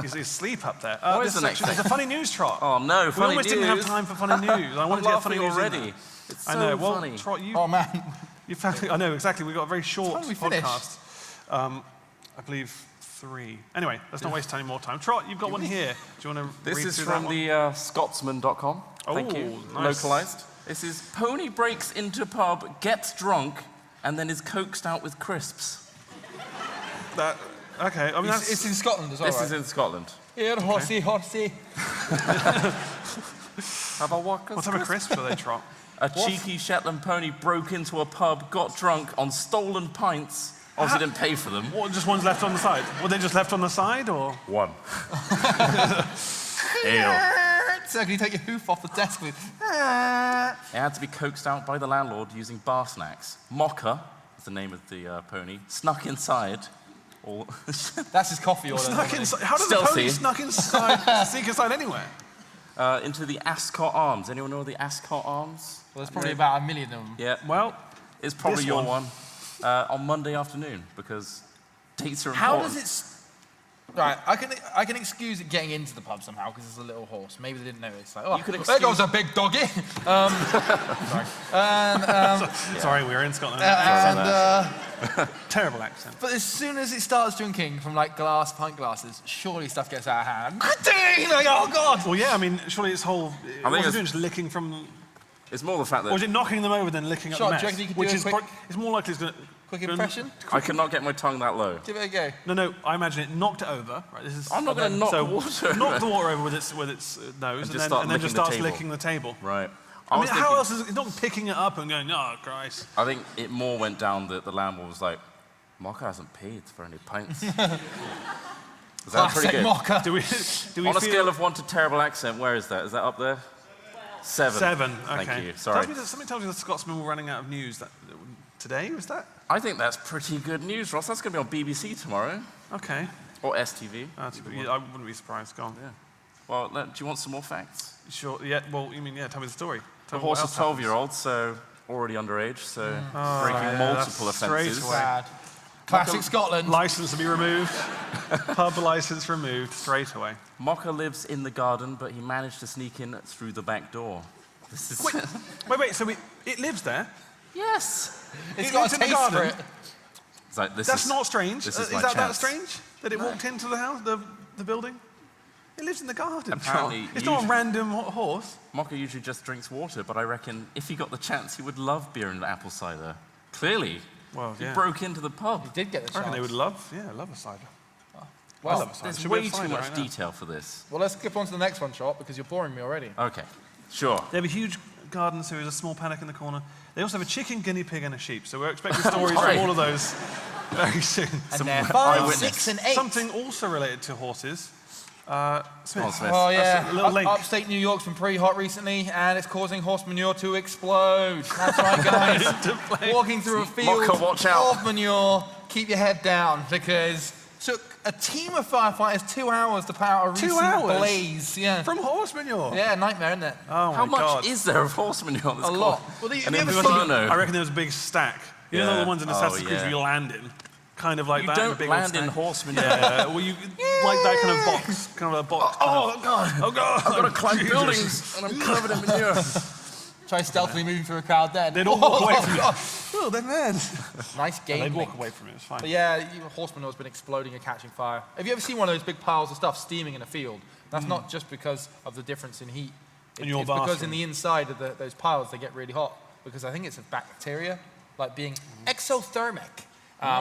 He's asleep up there. What this is the next section is a funny news trot. Oh, no, we funny almost news. didn't have time for funny news. I wanted to get funny laughing news in already. there. It's so I know. Well, funny. Trot, you Oh, man. you found, I know exactly. We've got a very short time we finish? podcast. I believe 3. Anyway, let's not waste any more time. Trot, you've got one here. Do you want to This read is through from that one? the Scotsman.com. Thank you. Oh, nice. Localized. This is Pony breaks into pub, gets drunk, and then is coaxed out with crisps. That, okay, I mean that's It's in Scotland as well, This right? is in Scotland. Here, horsey, horsey. Have a walk. what type of crisps are they, Trot? A cheeky Shetland pony broke into a pub, got drunk on stolen pints. Obviously didn't pay for them. What, just one's left on the side? Were they just left on the side, or? One. Ale. So can you take your hoof off the desk with? It had to be coaxed out by the landlord using bar snacks. Mocha is the name of the pony. Snuck inside. All That's his coffee order. Snuck inside. How did the Stealthy. pony snuck inside? Sneak inside anywhere? into the Ascot Arms. Anyone know the Ascot Arms? Well, there's probably about 1 million of them. Yeah. Well, It's probably This your one. one. On Monday afternoon, because dates are How important. does it... Right, I can excuse it getting into the pub somehow because it's a little horse. Maybe they didn't notice. Like, oh, You could there excuse- goes a big doggy. sorry, we're in Scotland. Terrible accent. But as soon as it starts drinking from like pint glasses, surely stuff gets out of hand. Like, oh god! Well, yeah, I mean, surely it's whole. What was it's- it doing? Just licking from. It's more the fact Or was that it knocking them over then licking Sure, up do the you mess? reckon you could Which do a is quick- it's more likely it's going to. Quick impression? I cannot get my tongue that low. Give it a go. No, I imagine it knocked it over. Right, this is. I'm not going to knock so water. knock the water over with its nose, just start and then licking just the starts table. licking the table. Right. I mean, was how thinking- else is it? It's not picking it up and going, oh Christ. I think it more went down that the landlord was like, Mocha hasn't paid for any pints. Is that pretty Classic good? mocker. Do we On a feel scale of 1 to terrible accent, where is that? Is that up there? 7. 7? Okay. Thank you. Sorry. Something tells me the Scotsman were running out of news today. Was that? I think that's pretty good news, Ross. That's going to be on BBC tomorrow. Okay. Or STV. I wouldn't be surprised. Go on. Yeah. Well, do you want some more facts? Sure. Yeah. Well, you mean tell me the story. The Tell me what horse is else 12-year-old, so already underage, so Oh, breaking yeah, multiple that's straight offences. away. Bad. Classic Scotland. License to be removed. Pub license removed straight away. Mocha lives in the garden, but he managed to sneak in through the back door. This is... Wait, so it lives there? Yes. It's It got lives a in the taste for garden? it. It's like, That's not strange. This Is is my that chance. strange? That it walked into the house, the building? It lives in the garden. Apparently, It's not a random horse. Mocha usually just drinks water, but I reckon if he got the chance, he would love beer and apple cider. Clearly. Well, He yeah. broke into the pub. You did get the I reckon chance. they would love a cider. Well, I love a cider. There's Should we way have too cider much right now? detail for this. well, let's skip on to the next one, Shop, because you're boring me already. Okay, sure. They have a huge garden, so there's a small paddock in the corner. They also have a chicken, guinea pig, and a sheep. So we're expecting stories from all of those very soon. And they're 5, eyewitness. 6, and 8. Something also related to horses. Smith. Oh, Smith. Oh, yeah. a little link. Upstate New York's been pretty hot recently, and it's causing horse manure to explode. That's right, guys. Walking through a field Mocha, watch out. of manure, keep your head down, because it took a team of firefighters 2 hours to put out a 2 recent hours? blaze. Yeah. From horse manure. Yeah, nightmare, isn't it? Oh How my much God. is there of horse manure on this A lot. course? Well, An have you ever seen- inferno. I reckon there was a big stack. You know Yeah. the ones in Oh, Assassin's Creed yeah. where you land in? Kind of like You that. in a don't big old land in stack. horse manure. Yeah, well, you like that kind of box, kind of a box. Oh, God. Oh God! I've got to climb Jesus. buildings, and I'm covered in manure. Try stealthily moving through a crowd then. They'd all walk away from God. it. Oh, they're mad. Nice game. They'd walk link. away from it. It's fine. But yeah, horse manure's been exploding and catching fire. Have you ever seen one of those big piles of stuff steaming in a field? That's not just because of the difference in heat. In your it's because in bathroom. the inside of those piles, they get really hot. Because I think it's a bacteria, like being exothermic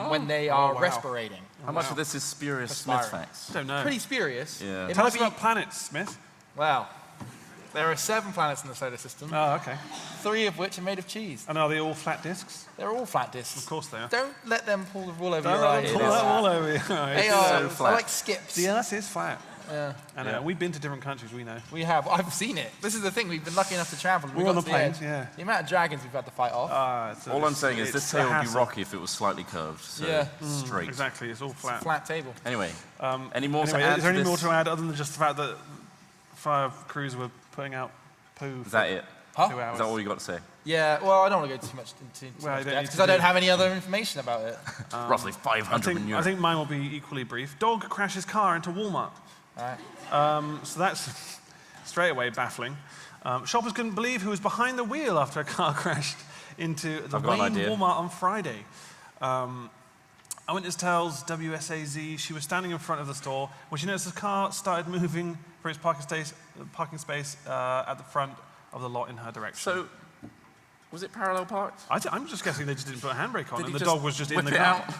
when they are wow. respirating. How much of this is spurious Smith Perspiring. facts? I don't know. Pretty spurious. Yeah. It Tell might us be- about planets, Smith. Wow. There are 7 planets in the solar system, Oh, okay. 3 of which are made of cheese. And are they all flat discs? They're all flat discs. Of course they are. Don't let them pull the wool over Don't your let eyes. them pull that all over you. They It's are so they're flat. like skips. The Earth is flat. Yeah. I know. We've been to different countries. We know. We have. I've seen it. This is the thing. We've been lucky enough to travel. We We're got on to the planes, edge. yeah. The amount of dragons we've had to fight off. All I'm saying is this it's tail a would be hassle. rocky if it was slightly curved. So Yeah. straight. Exactly. It's all flat. Flat table. Anyway, any more to Anyway, add is there to any more this? to add other than just the fact that fire crews were putting out poo Is that it? Huh? 2 hours? Is that all you got to say? Yeah. Well, I don't want to go too much into Well, you don't need because to I don't do- have any other information about it. Roughly 500 manure. I think mine will be equally brief. Dog crashes car into Walmart. All right. So that's straight away baffling. Shoppers couldn't believe who was behind the wheel after a car crashed into the I've got an Wayne idea. Walmart on Friday. Eyewitness tells WSAZ she was standing in front of the store when she noticed the car started moving for its parking space at the front of the lot in her direction. So, was it parallel parked? I'm just guessing they just didn't put a handbrake on Did and he the just dog was just in whip the it car. out?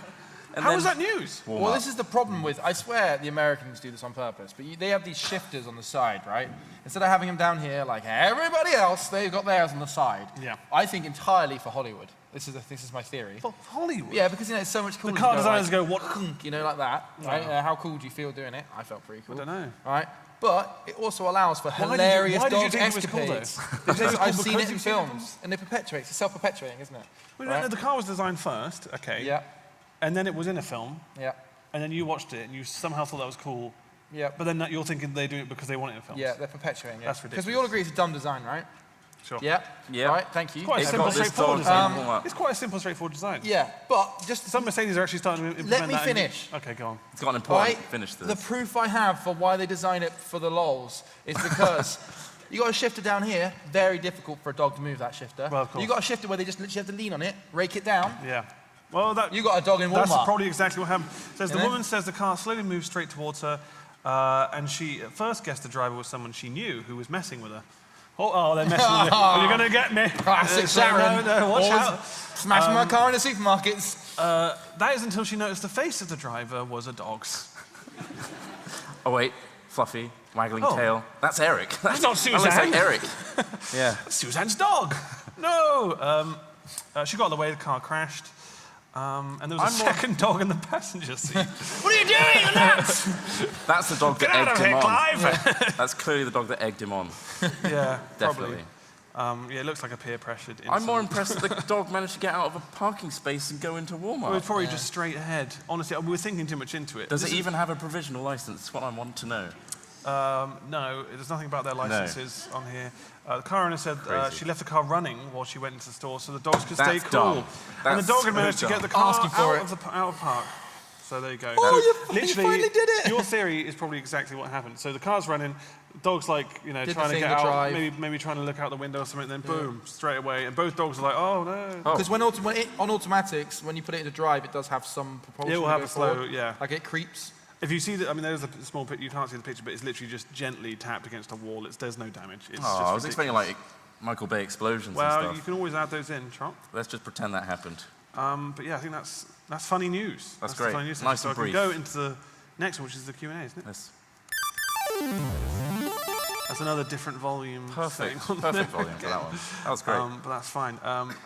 And How then is that news? Walmart. Well, this is the problem with, I swear the Americans do this on purpose, but they have these shifters on the side, right? Instead of having them down here like everybody else, they've got theirs on the side. Yeah. I think entirely for Hollywood. This is my theory. For Hollywood. Yeah, because it's so much cooler. The car to go, designers like, go, what? you know, like that, right? How cool do you feel doing it? I felt pretty cool. I don't know. Right? But it also allows for did you- hilarious why did you dog think it was cool, though? escapades. Did you think it Because was cool I've seen because it in you've seen it films, and it perpetuates. It's self-perpetuating, isn't it? Well, no, the car was designed first, okay. Yeah, And then it was in a film, yeah, and then you watched it, and you somehow thought that was cool. yeah. But then you're thinking they do it because they want it in films. Yeah, they're perpetuating it. That's Because we ridiculous. all agree it's a dumb design, right? Sure. Yeah. Yeah. Right, thank you. Quite a It's simple, got this straightforward dog design. in Walmart. It's quite a simple, straightforward design. Yeah, but just Some Mercedes are actually starting to implement let me that in- finish. Okay, go on. It's got an important Right? finish to The this. proof I have for why they design it for the lols is because you got a shifter down here, very difficult for a dog to move that shifter. Well, of course. You got a shifter where they just literally have to lean on it, rake it down. Yeah. Well, You got a dog in Walmart. that's probably exactly what happened. Says the You know? woman says the car slowly moved straight towards her, and she at first guessed the driver was someone she knew who was messing with her. Oh, they're messing with me. Well, you're going to get me. Classic So, Sharon. No, watch Always out. Smashing my car in the supermarkets. That is until she noticed the face of the driver was a dog's. Oh wait, fluffy, waggling Oh. tail. That's Eric. That's not That looks like Suzanne. Eric. Yeah. Suzanne's dog. No. She got out of the way, the car crashed. And there was a second dog in the passenger seat. What are you doing? Relax. That's the dog that Get out egged of him here, on. Clive! That's clearly the dog that egged him on. Yeah, Definitely. probably. Yeah, it looks like a peer-pressured incident. I'm more impressed that the dog managed to get out of a parking space and go into Walmart. Well, it's probably just straight ahead. Honestly, we were thinking too much into it. Does This it is- even have a provisional license? That's what I want to know. No, there's nothing about their licenses on here. The car owner said she left the car running while she went into the store so the dogs could stay cool. Dumb. And the dog had so managed to get dumb. the car Asking for out of park. So there you go. Oh, So you finally did it! Your theory is probably exactly what happened. So the car's running, the dog's like, Did trying the to thing get to out, drive. maybe trying to look out the window or something, and then boom, straight away. And both dogs are like, oh no. Because on automatics, when you put it into drive, it does have some propulsion. It will to have go a slow, forward. yeah. Like it creeps. If you see that, I mean, there's a small picture, you can't see the picture, but it's literally just gently tapped against a wall. There's no damage. It's just I was ridiculous. expecting like Michael Bay explosions Well, and you stuff. can always add those in, Trot. Let's just pretend that happened. But yeah, I think that's funny news. That's the great. Funny news Nice section. and So I brief. can go into the next one, which is the Q&A, isn't it? Yes. That's another different volume. Perfect. setting on Perfect there. volume for that one. That was great. But that's fine.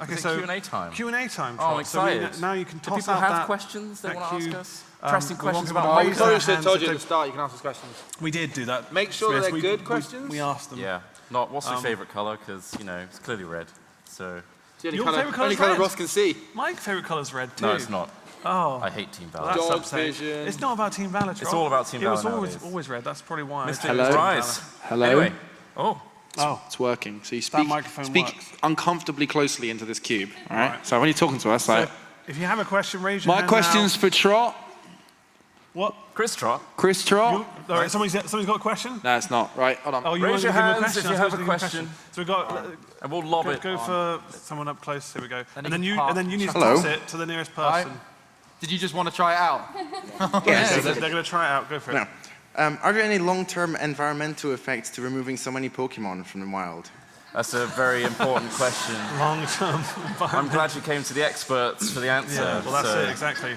Okay, Is it so Q&A time? Q&A time. Oh, I'm Trot. So excited. now you can Do toss people out have that, questions they that want to ask cube. us? Pressing we questions want people about to raise their Probably should have hands told you if at the start. You can ask us questions. we did do that. Make sure Yes, that they're we- good we- questions. We asked them. Yeah. Not what's your favourite colour? Because, it's clearly red. So, It's the Your favourite colour's only colour red? Ross can see. My favourite colour's red too. no, it's not. Oh. I hate Team Well, Valor. that's Dog upsetting. vision. It's not about Team Valor. It's all about Team It was Valor always, nowadays. always red. That's probably why. Mr. Hello? Rise. Hello? Anyway. Oh. Oh, It's working. So you that speak, microphone speak works. uncomfortably closely into this cube. All right? Right. So when you're talking to us, like, if you have a question, raise your my hand question's now. for Trot. What? Chris Trott. Chris Trot? All right, somebody's got a question? No, it's not. Right, hold on. Oh, you Raise want your to give him a hands question? if you I have thought a you were gonna give question. him So we got And we'll lob it. go on. for someone up close. Here we go. And And then you you can and then you need to Hello? toss it to the nearest Right. person. Did you just want to try it out? Yeah, they're going to try it out. Go for it. No. Are there any long-term environmental effects to removing so many Pokemon from the wild? That's a very important question. Long term. I'm glad you came to the experts for the answer. Yeah, well, that's so- it exactly.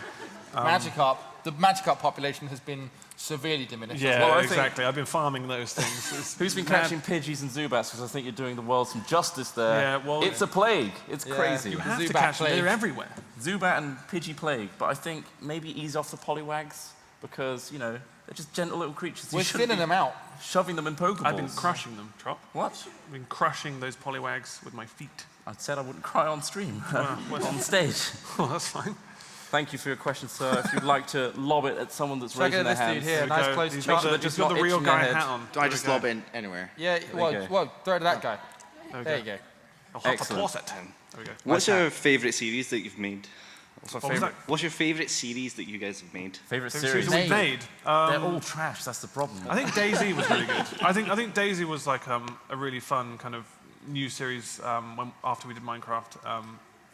Magikarp. The Magikarp population has been severely diminished. Yeah, Well, I think- exactly. I've been farming those things. It's Who's been mad. catching Pidgeys and Zubats? Because I think you're doing the world some justice there. Yeah, well- it's a plague. It's Yeah, crazy. You The have to Zubat catch them. plague. They're everywhere. Zubat and Pidgey plague, but I think maybe ease off the Poliwags because, they're just gentle little creatures. You We're shouldn't thinning be them out. Shoving them in Pokeballs. I've been crushing them, Trot. What? I've been crushing those Poliwags with my feet. I said I wouldn't cry on stream, well- on stage. Oh, that's fine. Thank you for your question, sir. If you'd like to lob it at someone that's Should I raising get their this dude hands. here? Here we Nice go. close He's shot. got the, They're he's just got the not real itching their guy head. hat on. Do I There just we go. lob in anywhere? Yeah, you well, go. throw it to that guy. There we There go. you go. I'll hop Excellent. across it. There we go. What's your favourite series that you've made? What's our What was favourite, that? What's your favourite series that you guys have made? favourite Favorite series? series that we've made. They're all trash. That's the problem. I think Daisy was really good. I think Daisy was like a really fun kind of new series after we did Minecraft.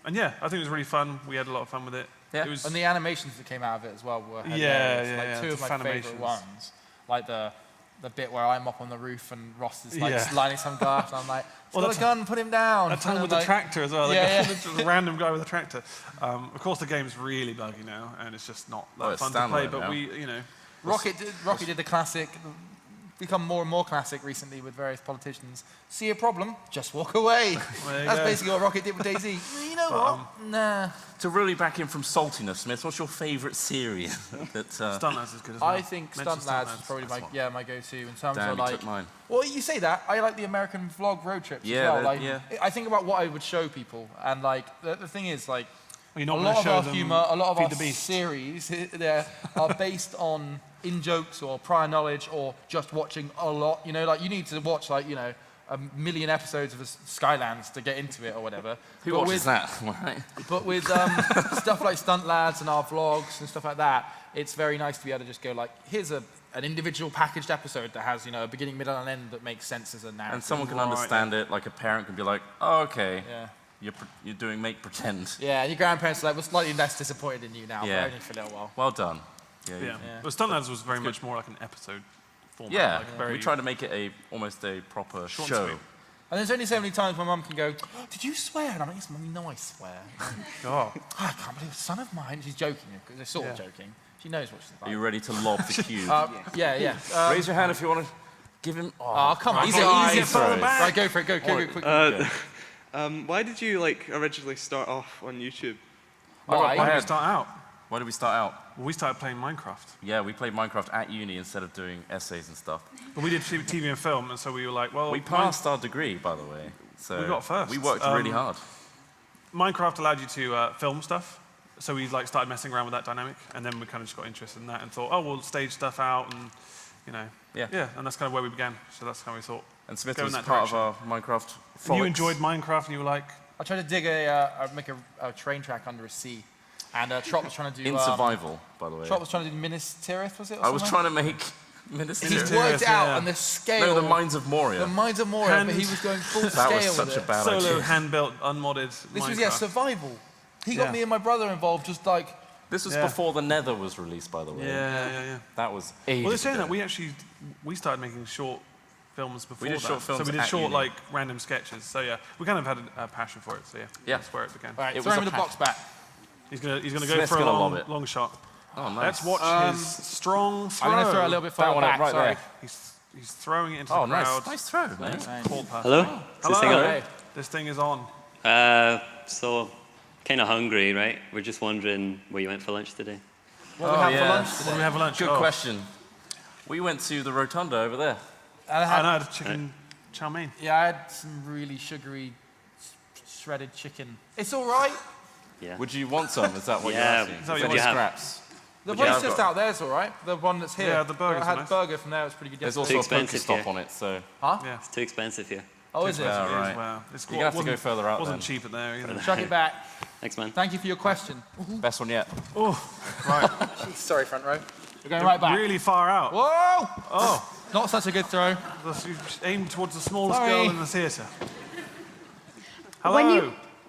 And yeah, I think it was really fun. We had a lot of fun with it. Yeah. It was And the animations that came out of it as well were hilarious. Yeah, like yeah, two the of my Fanimations. favourite ones. Like the bit where I'm up on the roof and Ross is like Yeah. lining some glass and I'm like, he's Well, got a gun, put him down. that time And with I'm the like, tractor as well. Like Yeah, just a random guy with a tractor. Of course, the game's really buggy now, and it's just not that it's fun to play. standalone But now. we, Rocket did the classic, become more and more classic recently with various politicians. See a problem, just walk away. There you That's go. basically what Rocket did with Daisy. You know what? Nah. To really back in from saltiness, Smith, what's your favourite series? that Stunt Lads is good as well. I think Mention Stunt Lads is probably That's my go-to in terms Damn, of you like. took mine. Well, you say that. I like the American vlog road trips Yeah, as well. they're- Like, yeah. I think about what I would show people, and like the thing is, like, Well, you're a not lot going to of show our them humour, a lot of Feed our the Beast. series, they are based on in-jokes or prior knowledge or just watching a lot. You know, like you need to watch like a million episodes of Skylands to get into it or whatever. Who But watches with, that? Right? But with stuff like Stunt Lads and our vlogs and stuff like that, it's very nice to be able to just go like, here's an individual packaged episode that has a beginning, middle, and end that makes sense as a narrative. And someone can Right. understand it, like a parent can be like, oh, okay, Yeah. you're doing make pretend. Yeah, your grandparents are like, we're slightly less disappointed in you now, Yeah. but only for a little while. Well done. Yeah. Yeah. Yeah. But Stunt Lads was very much more like an episode format. Yeah, Like very we try to make it almost a proper Short and show. sweet. And there's only so many times my mum can go, did you swear? And I'm like, yes, mum, you know I swear. Oh. I can't believe a son of mine. She's joking, because they're sort of Yeah. joking. She knows what she's Are you like. ready to lob the cube? Yeah. Raise your hand if you want to give him. Oh, come on. These Come are on. easy Get throws. Right, go for it. Go quick. Why did you originally start off on YouTube? Why? Why did we ahead. start out? Why did we start out? Well, we started playing Minecraft. Yeah, we played Minecraft at uni instead of doing essays and stuff. But we did TV and film, and so we were like, well, We passed our degree, by the way. So We got first. We worked really hard. Minecraft allowed you to film stuff, so we started messing around with that dynamic, and then we kind of just got interested in that and thought, oh, we'll stage stuff out and you know. Yeah. And that's kind of where we began. So that's how we thought. And Smith Go in was that part direction. of our Minecraft And frolics. you enjoyed Minecraft, and you were like, I tried to dig make a train track under a sea, and Trot was trying to do In survival, by the way. Trot was trying to do Minas Tirith, was it? Or I was something? trying to make Minas He Tirith. worked Tirith, out yeah. on the scale. No, the Mines of Moria. The Mines of Moria, And but he was going full That scale was such with a it. bad solo, idea. hand-built, unmodded This was, Minecraft. survival. He got Yeah. me and my brother involved, just like, This was Yeah. before the Nether was released, by the way. Yeah. That was ages Well, they're saying ago. that we started making short films before did that. short films so we did at short, uni. like, random sketches. So, yeah, we kind of had a passion for it. So, Yeah. that's where it began. all right, It throw was him a the box back. He's gonna go Smith's for a gonna lob long, it. long shot. Oh, nice. Let's watch his strong throw. I'm going to throw it a little bit further one back, right sorry. there. He's throwing it into Oh, the crowd. nice. Nice throw, man. Cold pass. Hello? Is this thing Hello. on? Hey. This thing is on. So, kind of hungry, right? We're just wondering where you went for lunch today. What do we have for lunch What today? do we have for lunch? Good Oh, question. We went to the Rotunda over there. And I I had, know, I had chicken chow mein. yeah, I had some really sugary shredded chicken. It's all right. Yeah. Would you want some? Is that what Yeah. you're asking? Is that what Is you any want? scraps? The Would you place have just got- out there is all right. The one that's here. Yeah, the burgers I had are a nice. burger from there. It was pretty good. There's yesterday. also a expensive Pokestop here. on it, so Huh? Yeah. It's too expensive here. Oh, is it? Yeah, It is, right. wow. It's You're gonna have to go wasn't- further out Wasn't then. cheap at there either. Chuck it back. Thanks, man. Thank you for your question. Best one yet. Oh, right. Sorry, front row. We're going right back. Really far out. Whoa! Oh, Not such a good throw. you aimed towards the smallest Sorry. girl in the theatre. Hello.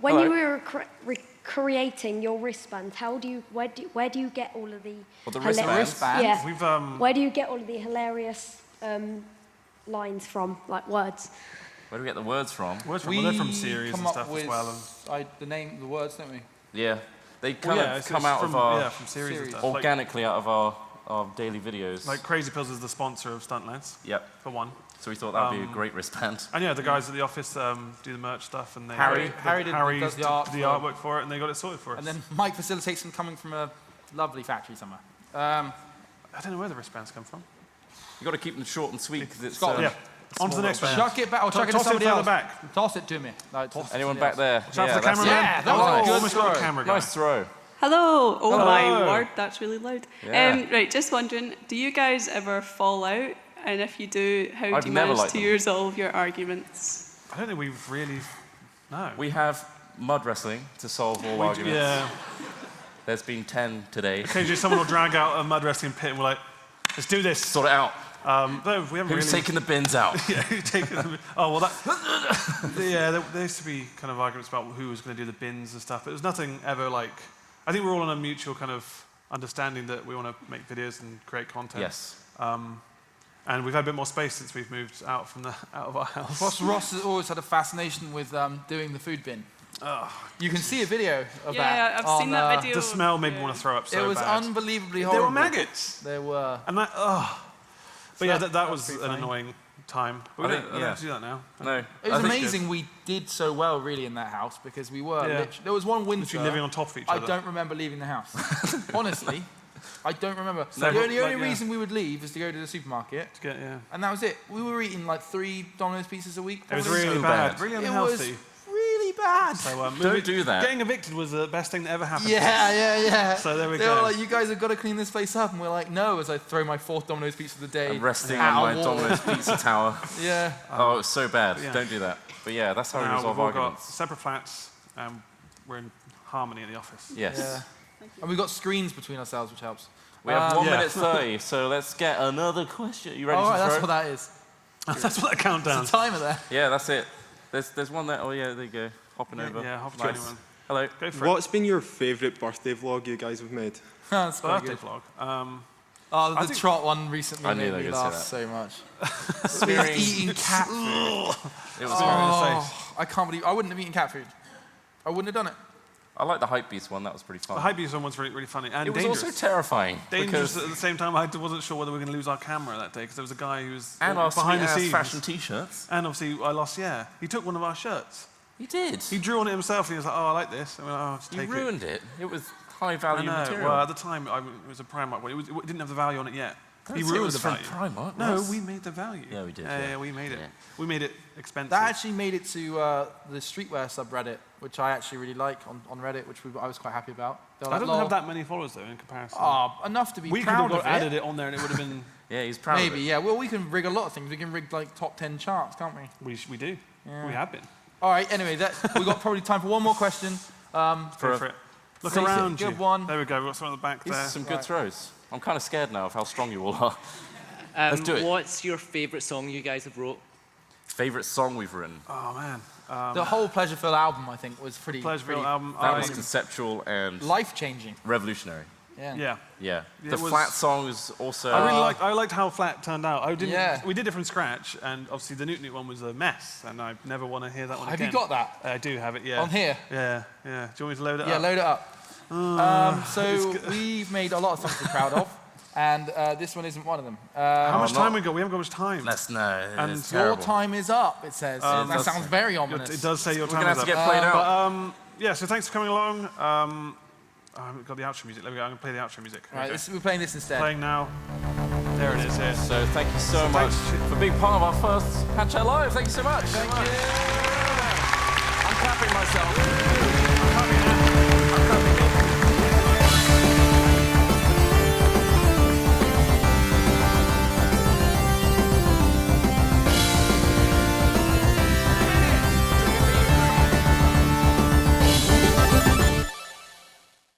When Hello. you were creating your wristband, where do you get all of the Well, the hila- wristband? Yeah. We've Where do you get all of the hilarious lines from, like words? Where do we get the words from? words from, well, they're from series come and up stuff with as well. And, the words, don't we? Yeah. They well, kind yeah, of it's come from, out of our, from series and series. stuff. Like, organically out of our daily videos. Crazy Pills is the sponsor of Stuntlands, Yep. for one. So we thought that'd be a great wristband. And yeah, the guys at the office do the merch stuff, and they Harry does the art the for- artwork for it, and they got it sorted for us. And then Mike facilitates them coming from a lovely factory somewhere. I don't know where the wristbands come from. You got to keep them short and sweet because it's. Scotland. Yeah. On to the next one. Chuck it back, or chuck it to Toss it somebody further else. back. Toss it to me. No, Anyone back there? Shout out to the that's cameraman. it. Yeah, that was a Nice. good Almost got the throw. camera guy. Nice throw. Hello. Oh Hello. my word, that's really loud. Yeah. Right, just wondering, do you guys ever fall out? And if you do, how I've do you never manage liked to them. resolve your arguments? I don't think we've really. No. We have mud wrestling to solve all arguments. Yeah. There's been 10 today. Occasionally, someone will drag out a mud wrestling pit, and we're like, "Let's do this." Sort it out. No, we haven't Who's really. taking the bins out? Yeah, who's taking them? Oh well, that. Yeah, there used to be kind of arguments about who was going to do the bins and stuff. But there was nothing ever like. I think we're all on a mutual kind of understanding that we want to make videos and create content. Yes. And we've had a bit more space since we've moved out of our house. Ross has always had a fascination with doing the food bin. You can see a video of that. Yeah, I've seen on, that video. The smell made me want to throw up so It was bad. unbelievably There horrible. were maggots. There were. And that, But yeah, that was pretty an funny. annoying time. But we I don't, think- I yeah. don't do that now. No. It I was think- amazing we did so well, really, in that house because we were. Yeah. There was one winter. Literally living on top of each I other. don't remember leaving the house. Honestly, I don't remember. No, the but, only like, yeah. reason we would leave is to go to the supermarket, Yeah. and that was it. We were eating like 3 Domino's pizzas a week. It was probably. really so bad, bad. really It was unhealthy. really bad. So, Don't do that. Getting evicted was the best thing that ever happened. Yeah. So there we They go. were like, you guys have got to clean this place up. And we're like, no, as I throw my 4th Domino's pizza of the day. I'm resting at on a my wall. Domino's pizza tower. Yeah. Oh, it's so bad. yeah. Don't do that. But yeah, that's how we Now resolve we've all got arguments. separate flats, and we're in harmony in the office. Yes. Yeah. And we've got screens between ourselves, which helps. We have 1 yeah. minute 30, so let's get another question. You ready Oh, to right, throw? that's what that is. That's what that countdown. There's a timer there. Yeah, that's it. There's one there. Oh yeah, there you go. Hopping over. Yeah, hop to Nice. anyone. Hello. Go for What's been your favourite birthday vlog you guys have made? That's it. quite Birthday good. vlog. Oh, the think- trot one recently I knew made they were me gonna laugh say so much. Smearing- Eating cat food. It was Oh, I can't believe I wouldn't have eaten cat food. I wouldn't have done it. I like the hype beast one. That was pretty fun. The hypebeast one was really, really funny and it was dangerous. also terrifying Dangerous because at the same time. I wasn't sure whether we were going to lose our camera that day because there was a guy who was and our behind the sweet-ass scenes. fashion T-shirts. And obviously, I lost. Yeah, he took one of our shirts. He did. He drew on it himself, and he was like, "Oh, I like this." And we were like, "Oh, just You take ruined it. It was I high-value know. material. Well, at the time, it was a Primark one. It didn't have the value on it yet. Don't He say it ruined was the from value. Primark, No, Ross. we made the value. Yeah, we did, Yeah, yeah. we made it. Yeah. We made it expensive. That actually made it to the streetwear subreddit, which I actually really like on Reddit, which I was quite happy about. They were I like, don't "Lol." have that many followers though in comparison. Oh, enough to be we could proud have of added it. it on there, and it would have been. Yeah, he's proud of Maybe, it. yeah. Well, we can rig a lot of things. We can rig like top 10 charts, can't we? We do. Yeah. We have been. All right. Anyway, we've got probably time for one more question. Go for it. Look Stacey, around good you. one. There we go. We've got some at the back there. Some good throws. I'm kind of scared now of how strong you all are. Let's do it. What's your favourite song you guys have wrote? Favorite song we've written? Oh man. The whole Pleasureville album, I think, was pretty album. That was conceptual and life-changing. revolutionary. Yeah. Yeah. It The was- flat song is also. I liked how flat turned out. Yeah. We did it from scratch, and obviously the Newt one was a mess, and I never want to hear that one Have again. you got that? I do have it, yeah. On here? Yeah. Do you want me to load it up? Yeah, load it up. So we've made a lot of songs we're proud of, and this one isn't one of them. How much time we got? We haven't got much time. Let's know. And It's Your terrible. time is up, it says. That sounds very ominous. It does say your We're time gonna is have up. to get played out. But, yeah, so thanks for coming along. I haven't got the outro music. There we go. I'm going to play the outro music. Right, we're playing this instead. Playing now. There it is here. So thank you so much for being part of our first Hatchet Live. Thank you so much. Thank you. I'm clapping myself.